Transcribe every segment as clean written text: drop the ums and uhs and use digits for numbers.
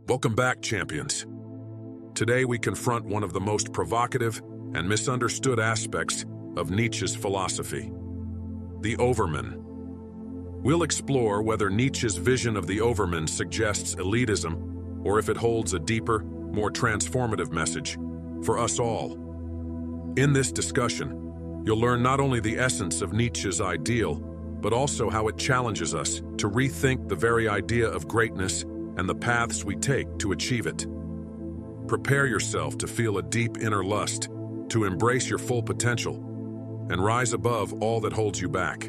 Welcome back, champions. Today we confront one of the most provocative and misunderstood aspects of Nietzsche's philosophy, the Overman. We'll explore whether Nietzsche's vision of the Overman suggests elitism or if it holds a deeper, more transformative message for us all. In this discussion, you'll learn not only the essence of Nietzsche's ideal, but also how it challenges us to rethink the very idea of greatness and the paths we take to achieve it. Prepare yourself to feel a deep inner lust, to embrace your full potential, and rise above all that holds you back.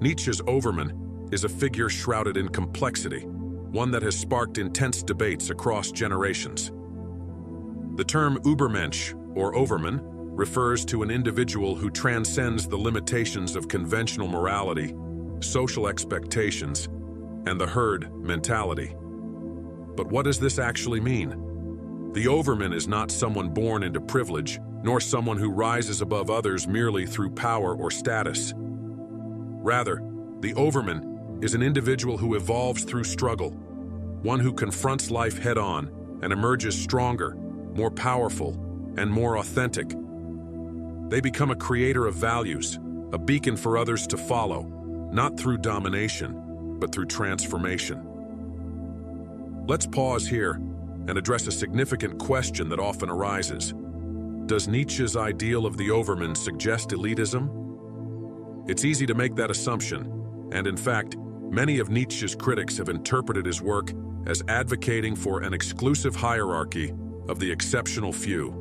Nietzsche's Overman is a figure shrouded in complexity, one that has sparked intense debates across generations. The term Übermensch, or Overman, refers to an individual who transcends the limitations of conventional morality, social expectations, and the herd mentality. But what does this actually mean? The Overman is not someone born into privilege, nor someone who rises above others merely through power or status. Rather, the Overman is an individual who evolves through struggle, one who confronts life head-on and emerges stronger, more powerful, and more authentic. They become a creator of values, a beacon for others to follow, not through domination, but through transformation. Let's pause here and address a significant question that often arises. Does Nietzsche's ideal of the Overman suggest elitism? It's easy to make that assumption, and in fact, many of Nietzsche's critics have interpreted his work as advocating for an exclusive hierarchy of the exceptional few.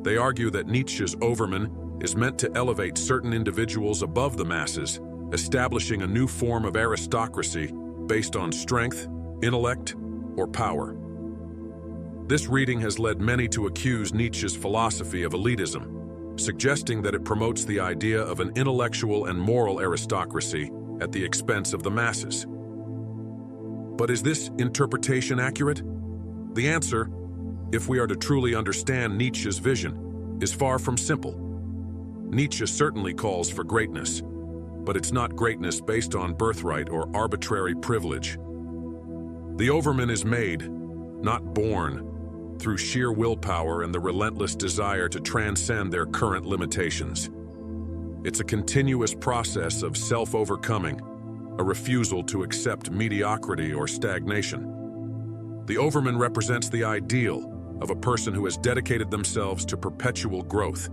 They argue that Nietzsche's Overman is meant to elevate certain individuals above the masses, establishing a new form of aristocracy based on strength, intellect, or power. This reading has led many to accuse Nietzsche's philosophy of elitism, suggesting that it promotes the idea of an intellectual and moral aristocracy at the expense of the masses. But is this interpretation accurate? The answer, if we are to truly understand Nietzsche's vision, is far from simple. Nietzsche certainly calls for greatness, but it's not greatness based on birthright or arbitrary privilege. The Overman is made, not born, through sheer willpower and the relentless desire to transcend their current limitations. It's a continuous process of self-overcoming, a refusal to accept mediocrity or stagnation. The Overman represents the ideal of a person who has dedicated themselves to perpetual growth,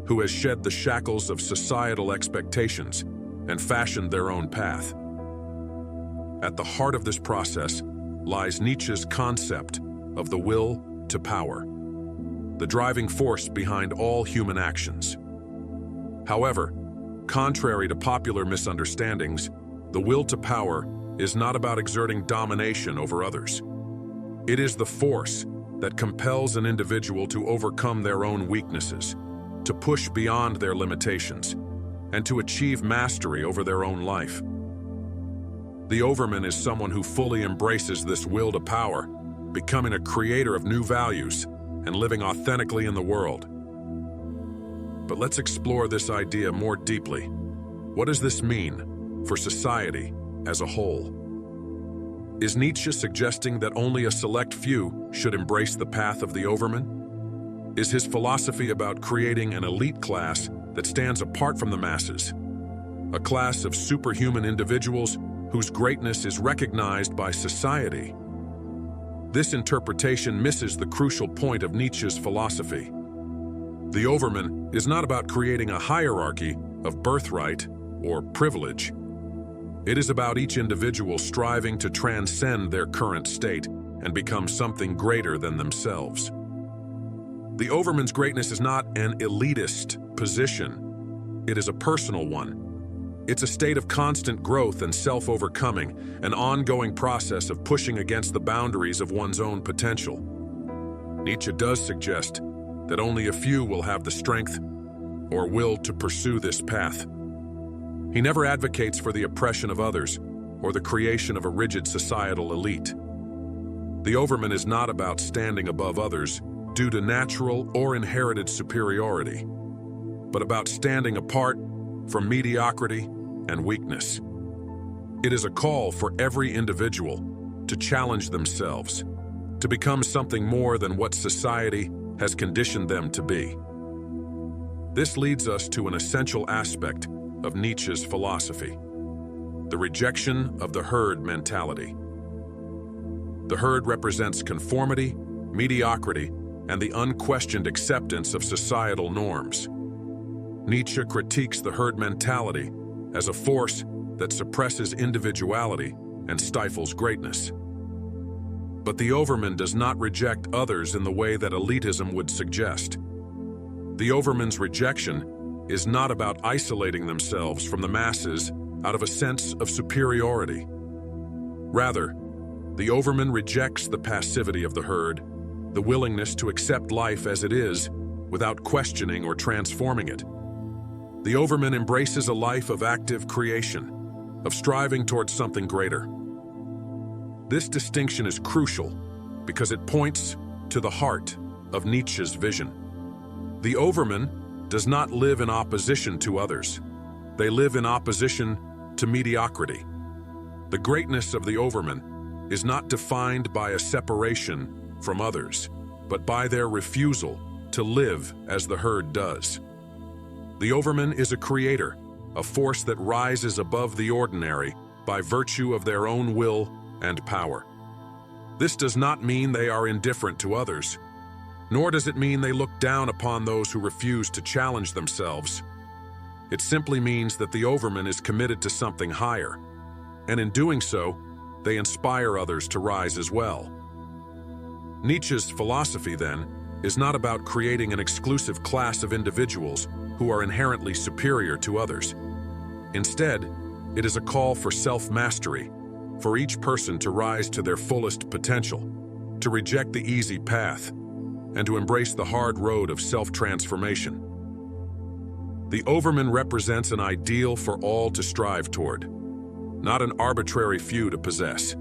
who has shed the shackles of societal expectations and fashioned their own path. At the heart of this process lies Nietzsche's concept of the will to power, the driving force behind all human actions. However, contrary to popular misunderstandings, the will to power is not about exerting domination over others. It is the force that compels an individual to overcome their own weaknesses, to push beyond their limitations, and to achieve mastery over their own life. The Overman is someone who fully embraces this will to power, becoming a creator of new values and living authentically in the world. But let's explore this idea more deeply. What does this mean for society as a whole? Is Nietzsche suggesting that only a select few should embrace the path of the Overman? Is his philosophy about creating an elite class that stands apart from the masses? A class of superhuman individuals whose greatness is recognized by society? This interpretation misses the crucial point of Nietzsche's philosophy. The Overman is not about creating a hierarchy of birthright or privilege. It is about each individual striving to transcend their current state and become something greater than themselves. The Overman's greatness is not an elitist position. It is a personal one. It's a state of constant growth and self-overcoming, an ongoing process of pushing against the boundaries of one's own potential. Nietzsche does suggest that only a few will have the strength or will to pursue this path. He never advocates for the oppression of others or the creation of a rigid societal elite. The Overman is not about standing above others due to natural or inherited superiority, but about standing apart from mediocrity and weakness. It is a call for every individual, to challenge themselves, to become something more than what society has conditioned them to be. This leads us to an essential aspect of Nietzsche's philosophy: the rejection of the herd mentality. The herd represents conformity, mediocrity, and the unquestioned acceptance of societal norms. Nietzsche critiques the herd mentality as a force that suppresses individuality and stifles greatness. But the Overman does not reject others in the way that elitism would suggest. The Overman's rejection is not about isolating themselves from the masses out of a sense of superiority. Rather, the Overman rejects the passivity of the herd, the willingness to accept life as it is without questioning or transforming it. The Overman embraces a life of active creation, of striving towards something greater. This distinction is crucial because it points to the heart of Nietzsche's vision. The Overman does not live in opposition to others. They live in opposition to mediocrity. The greatness of the Overman is not defined by a separation from others, but by their refusal to live as the herd does. The Overman is a creator, a force that rises above the ordinary by virtue of their own will and power. This does not mean they are indifferent to others, nor does it mean they look down upon those who refuse to challenge themselves. It simply means that the Overman is committed to something higher, and in doing so, they inspire others to rise as well. Nietzsche's philosophy, then, is not about creating an exclusive class of individuals who are inherently superior to others. Instead, it is a call for self-mastery, for each person to rise to their fullest potential, to reject the easy path, and to embrace the hard road of self-transformation. The Overman represents an ideal for all to strive toward, not an arbitrary few to possess.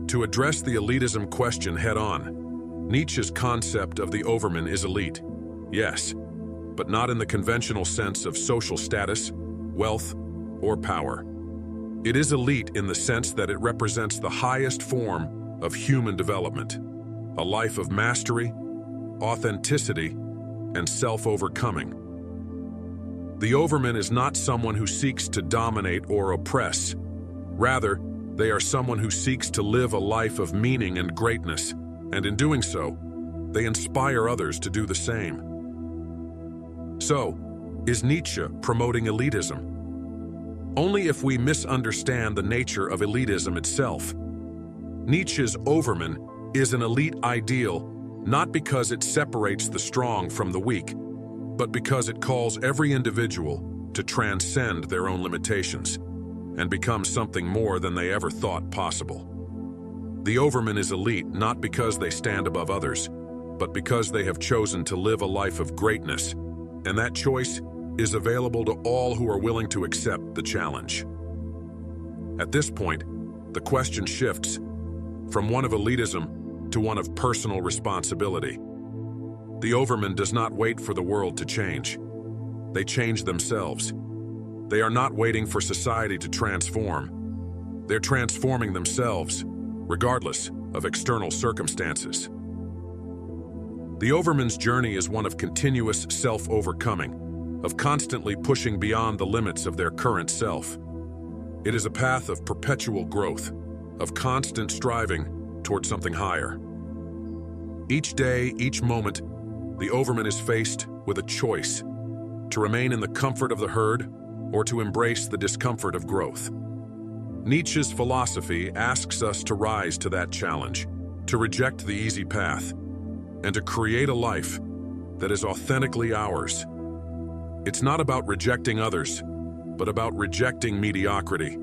To address the elitism question head-on, Nietzsche's concept of the Overman is elite, yes, but not in the conventional sense of social status, wealth, or power. It is elite in the sense that it represents the highest form of human development, a life of mastery, authenticity, and self-overcoming. The Overman is not someone who seeks to dominate or oppress. Rather, they are someone who seeks to live a life of meaning and greatness, and in doing so, they inspire others to do the same. So, is Nietzsche promoting elitism? Only if we misunderstand the nature of elitism itself. Nietzsche's Overman is an elite ideal not because it separates the strong from the weak, but because it calls every individual to transcend their own limitations and become something more than they ever thought possible. The Overman is elite not because they stand above others, but because they have chosen to live a life of greatness, and that choice is available to all who are willing to accept the challenge. At this point, the question shifts from one of elitism to one of personal responsibility. The Overman does not wait for the world to change. They change themselves. They are not waiting for society to transform. They're transforming themselves, regardless of external circumstances. The Overman's journey is one of continuous self-overcoming, of constantly pushing beyond the limits of their current self. It is a path of perpetual growth, of constant striving toward something higher. Each day, each moment, the Overman is faced with a choice: to remain in the comfort of the herd or to embrace the discomfort of growth. Nietzsche's philosophy asks us to rise to that challenge, to reject the easy path, and to create a life that is authentically ours. It's not about rejecting others, but about rejecting mediocrity.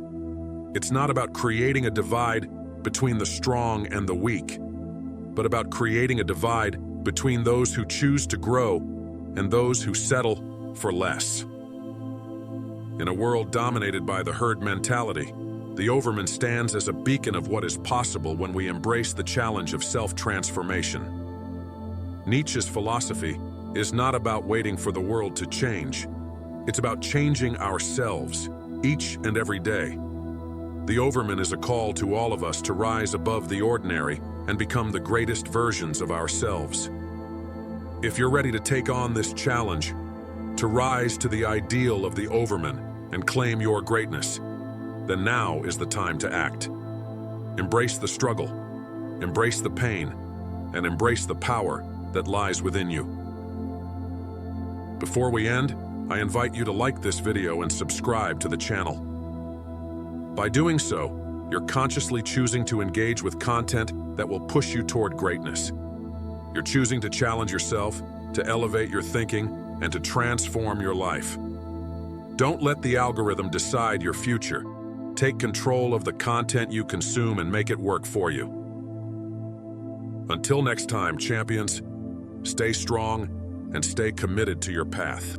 It's not about creating a divide between the strong and the weak, but about creating a divide between those who choose to grow and those who settle for less. In a world dominated by the herd mentality, the Overman stands as a beacon of what is possible when we embrace the challenge of self-transformation. Nietzsche's philosophy is not about waiting for the world to change. It's about changing ourselves each and every day. The Overman is a call to all of us to rise above the ordinary and become the greatest versions of ourselves. If you're ready to take on this challenge, to rise to the ideal of the Overman and claim your greatness, then now is the time to act. Embrace the struggle, embrace the pain, and embrace the power that lies within you. Before we end, I invite you to like this video and subscribe to the channel. By doing so, you're consciously choosing to engage with content that will push you toward greatness. You're choosing to challenge yourself, to elevate your thinking, and to transform your life. Don't let the algorithm decide your future. Take control of the content you consume and make it work for you. Until next time, champions, stay strong and stay committed to your path.